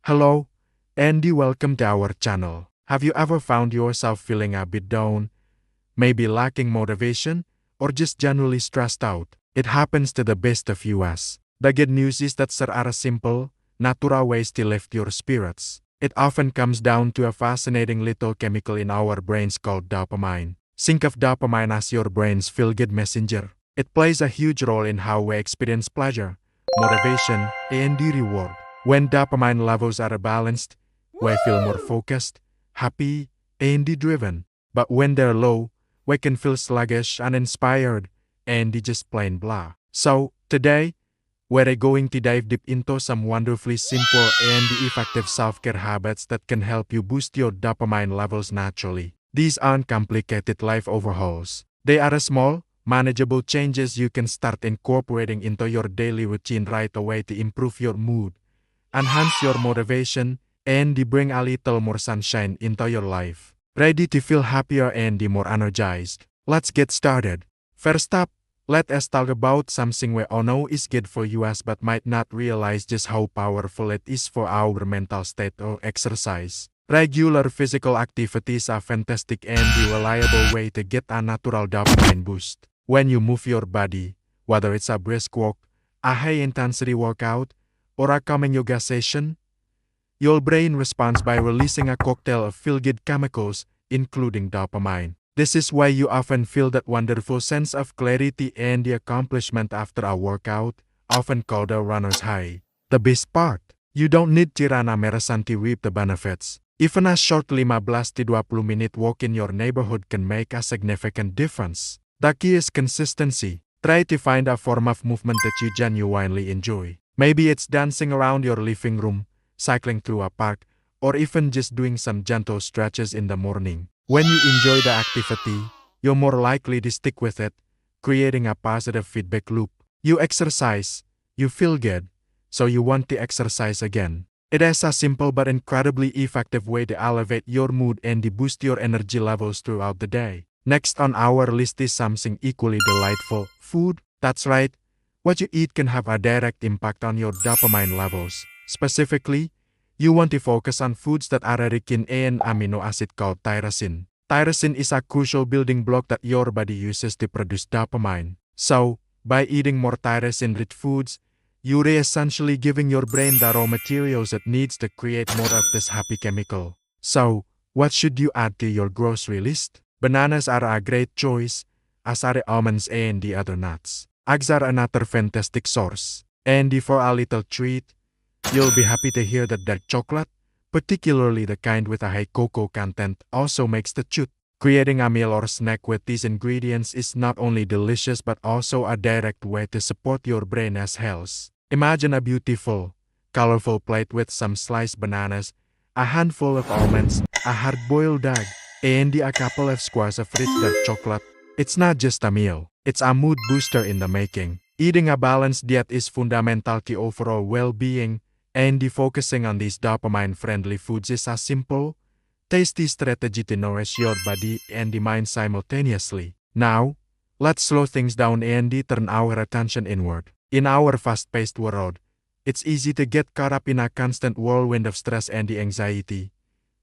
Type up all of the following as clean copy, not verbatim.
Hello, Andy, welcome to our channel. Have you ever found yourself feeling a bit down, maybe lacking motivation, or just generally stressed out? It happens to the best of us. The good news is that there are simple, natural ways to lift your spirits. It often comes down to a fascinating little chemical in our brains called dopamine. Think of dopamine as your brain's feel-good messenger. It plays a huge role in how we experience pleasure, motivation, and the reward. When dopamine levels are balanced, we feel more focused, happy, and driven. But when they're low, we can feel sluggish, uninspired, and just plain blah. So, today, we're going to dive deep into some wonderfully simple and effective self-care habits that can help you boost your dopamine levels naturally. These aren't complicated life overhauls. They are small, manageable changes you can start incorporating into your daily routine right away to improve your mood, enhance your motivation, and bring a little more sunshine into your life. Ready to feel happier and more energized? Let's get started. First up, let us talk about something we all know is good for us but might not realize just how powerful it is for our mental state or exercise. Regular physical activity is a fantastic and reliable way to get a natural dopamine boost. When you move your body, whether it's a brisk walk, a high-intensity workout, or a calming yoga session, your brain responds by releasing a cocktail of feel-good chemicals, including dopamine. This is why you often feel that wonderful sense of clarity and the accomplishment after a workout, often called a runner's high. The best part, you don't need to run a marathon to reap the benefits. Even a short 15-20 minute walk in your neighborhood can make a significant difference. The key is consistency. Try to find a form of movement that you genuinely enjoy. Maybe it's dancing around your living room, cycling through a park, or even just doing some gentle stretches in the morning. When you enjoy the activity, you're more likely to stick with it, creating a positive feedback loop. You exercise, you feel good, so you want to exercise again. It is a simple but incredibly effective way to elevate your mood and to boost your energy levels throughout the day. Next on our list is something equally delightful: food. That's right, what you eat can have a direct impact on your dopamine levels. Specifically, you want to focus on foods that are rich in an amino acid called tyrosine. Tyrosine is a crucial building block that your body uses to produce dopamine. So, by eating more tyrosine-rich foods, you're essentially giving your brain the raw materials it needs to create more of this happy chemical. So, what should you add to your grocery list? Bananas are a great choice, as are almonds and the other nuts. Eggs are another fantastic source. And for a little treat, you'll be happy to hear that dark chocolate, particularly the kind with a high cocoa content, also makes the cut. Creating a meal or snack with these ingredients is not only delicious but also a direct way to support your brain's health. Imagine a beautiful, colorful plate with some sliced bananas, a handful of almonds, a hard-boiled egg, and a couple of squares of rich dark chocolate. It's not just a meal, it's a mood booster in the making. Eating a balanced diet is fundamental to overall well-being, and focusing on these dopamine-friendly foods is a simple, tasty strategy to nourish your body and the mind simultaneously. Now, let's slow things down and turn our attention inward. In our fast-paced world, it's easy to get caught up in a constant whirlwind of stress and anxiety,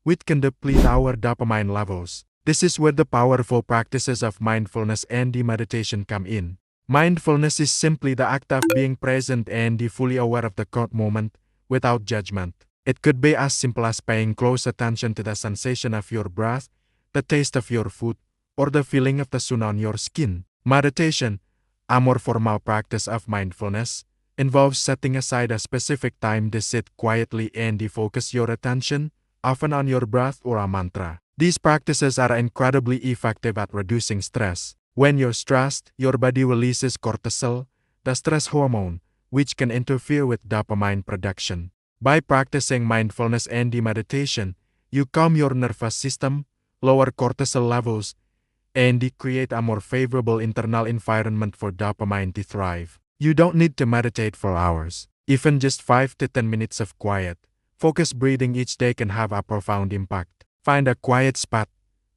which can deplete our dopamine levels. This is where the powerful practices of mindfulness and meditation come in. Mindfulness is simply the act of being present and fully aware of the current moment, without judgment. It could be as simple as paying close attention to the sensation of your breath, the taste of your food, or the feeling of the sun on your skin. Meditation, a more formal practice of mindfulness, involves setting aside a specific time to sit quietly and focus your attention, often on your breath or a mantra. These practices are incredibly effective at reducing stress. When you're stressed, your body releases cortisol, the stress hormone, which can interfere with dopamine production. By practicing mindfulness and meditation, you calm your nervous system, lower cortisol levels, and create a more favorable internal environment for dopamine to thrive. You don't need to meditate for hours. Even just 5 to 10 minutes of quiet, focused breathing each day can have a profound impact. Find a quiet spot,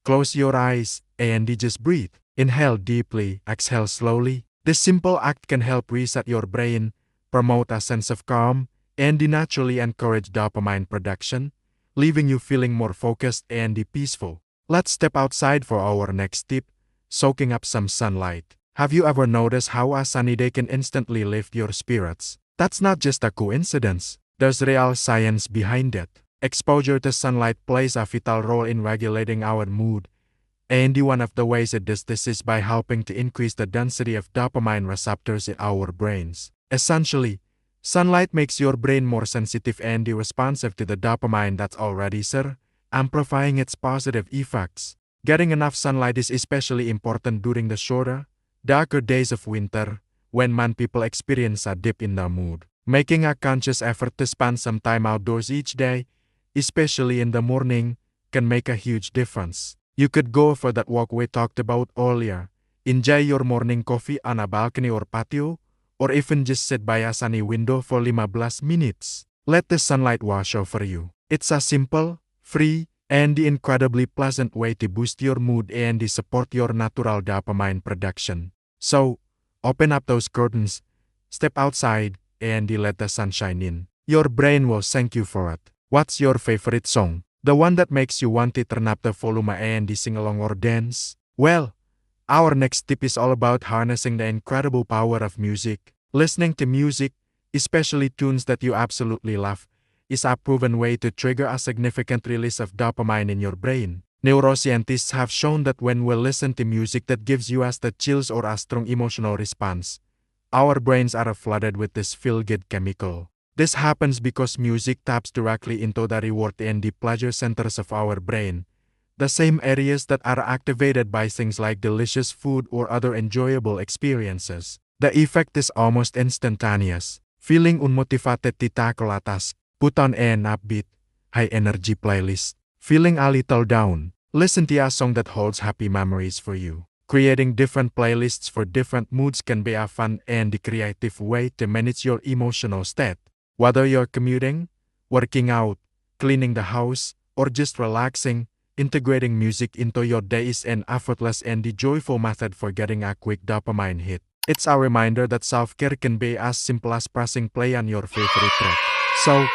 close your eyes, and just breathe. Inhale deeply, exhale slowly. This simple act can help reset your brain, promote a sense of calm, and they naturally encourage dopamine production, leaving you feeling more focused and peaceful. Let's step outside for our next tip, soaking up some sunlight. Have you ever noticed how a sunny day can instantly lift your spirits? That's not just a coincidence. There's real science behind it. Exposure to sunlight plays a vital role in regulating our mood, and one of the ways it does this is by helping to increase the density of dopamine receptors in our brains. Essentially, sunlight makes your brain more sensitive and responsive to the dopamine that's already there, amplifying its positive effects. Getting enough sunlight is especially important during the shorter, darker days of winter, when many people experience a dip in their mood. Making a conscious effort to spend some time outdoors each day, especially in the morning, can make a huge difference. You could go for that walk we talked about earlier, enjoy your morning coffee on a balcony or patio, or even just sit by a sunny window for 15 minutes. Let the sunlight wash over you. It's a simple, free, and incredibly pleasant way to boost your mood and support your natural dopamine production. So, open up those curtains, step outside, and let the sunshine in. Your brain will thank you for it. What's your favorite song? The one that makes you want to turn up the volume and sing along or dance? Well, our next tip is all about harnessing the incredible power of music. Listening to music, especially tunes that you absolutely love, is a proven way to trigger a significant release of dopamine in your brain. Neuroscientists have shown that when we listen to music that gives you the chills or a strong emotional response, our brains are flooded with this feel-good chemical. This happens because music taps directly into the reward and the pleasure centers of our brain, the same areas that are activated by things like delicious food or other enjoyable experiences. The effect is almost instantaneous. Feeling unmotivated to tackle a task? Put on an upbeat, high-energy playlist. Feeling a little down? Listen to a song that holds happy memories for you. Creating different playlists for different moods can be a fun and creative way to manage your emotional state. Whether you're commuting, working out, cleaning the house, or just relaxing, integrating music into your day is an effortless and joyful method for getting a quick dopamine hit. It's a reminder that self-care can be as simple as pressing play on your favorite track. So,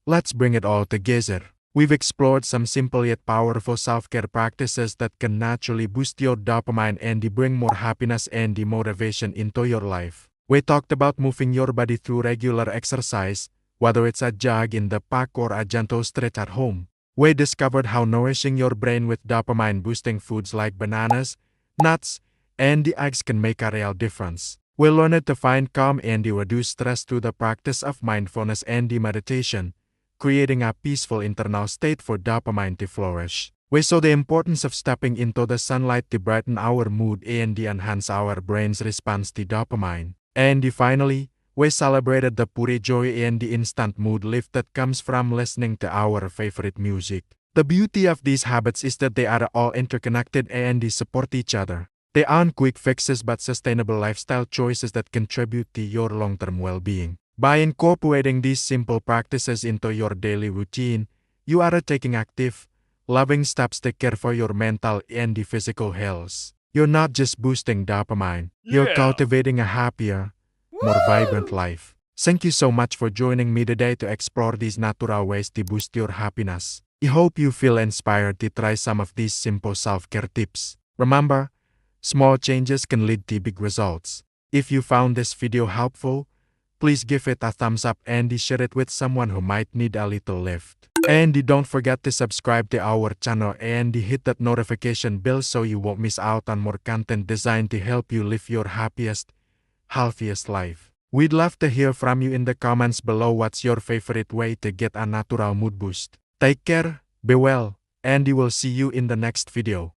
let's bring it all together. We've explored some simple yet powerful self-care practices that can naturally boost your dopamine and bring more happiness and motivation into your life. We talked about moving your body through regular exercise, whether it's a jog in the park or a gentle stretch at home. We discovered how nourishing your brain with dopamine-boosting foods like bananas, nuts, and the eggs can make a real difference. We learned to find calm and reduce stress through the practice of mindfulness and meditation, creating a peaceful internal state for dopamine to flourish. We saw the importance of stepping into the sunlight to brighten our mood and enhance our brain's response to dopamine. And finally, we celebrated the pure joy and the instant mood lift that comes from listening to our favorite music. The beauty of these habits is that they are all interconnected and they support each other. They aren't quick fixes but sustainable lifestyle choices that contribute to your long-term well-being. By incorporating these simple practices into your daily routine, you are taking active, loving steps to care for your mental and physical health. You're not just boosting dopamine, you're cultivating a happier, more vibrant life. Thank you so much for joining me today to explore these natural ways to boost your happiness. I hope you feel inspired to try some of these simple self-care tips. Remember, small changes can lead to big results. If you found this video helpful, please give it a thumbs up and share it with someone who might need a little lift. And don't forget to subscribe to our channel and hit that notification bell so you won't miss out on more content designed to help you live your happiest, healthiest life. We'd love to hear from you in the comments below. What's your favorite way to get a natural mood boost? Take care, be well, and we will see you in the next video.